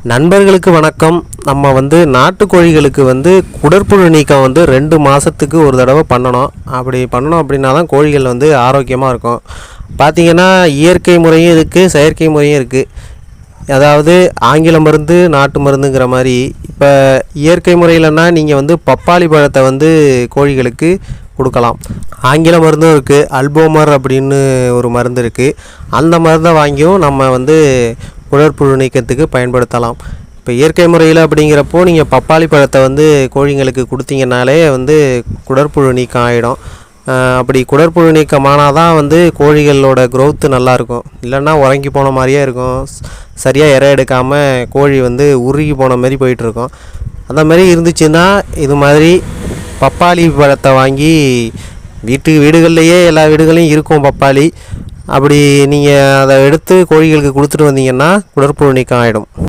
நண்பர்களுக்கு வணக்கம். நம்ம நாட்டுக்கோழிகளுக்கு குடற்புழு நீக்கம் 2 மாதத்துக்கு ஒரு தடவை பண்ணணும். அப்படி பண்ணணும் அப்படின்னா தான் கோழிகள் ஆரோக்கியமாக இருக்கும். பார்த்திங்கன்னா இயற்கை முறையும் இருக்குது, செயற்கை முறையும் இருக்குது. அதாவது ஆங்கில மருந்து, நாட்டு மருந்துங்கிற மாதிரி. இப்போ இயற்கை முறையிலன்னா நீங்கள் பப்பாளி பழத்தை கோழிகளுக்கு கொடுக்கலாம். ஆங்கில மருந்தும் இருக்குது, அல்போமர் அப்படின்னு ஒரு மருந்து இருக்குது. அந்த மருந்தை வாங்கியும் நம்ம குடற்புழு நீக்கத்துக்கு பயன்படுத்தலாம். இப்போ இயற்கை முறையில் அப்படிங்கிறப்போ நீங்கள் பப்பாளி பழத்தை கோழிங்களுக்கு கொடுத்தீங்கனாலே குடற்புழு நீக்கம் ஆகிடும். அப்படி குடற்புழு நீக்கமானால் தான் கோழிகளோட க்ரோத்து நல்லாயிருக்கும். இல்லைன்னா உறங்கி போன மாதிரியே இருக்கும். சரியாக இரை எடுக்காமல் கோழி உருகி போன மாதிரி போயிட்டுருக்கும். அந்த மாதிரி இருந்துச்சுன்னா இது மாதிரி பப்பாளி பழத்தை வாங்கி வீடுகள்லையே எல்லா வீடுகளையும் இருக்கும் பப்பாளி. அப்படி நீங்கள் அதை எடுத்து கோழிகளுக்கு கொடுத்துட்டு வந்தீங்கன்னா குடற்புழு நீக்கம் ஆகிடும்.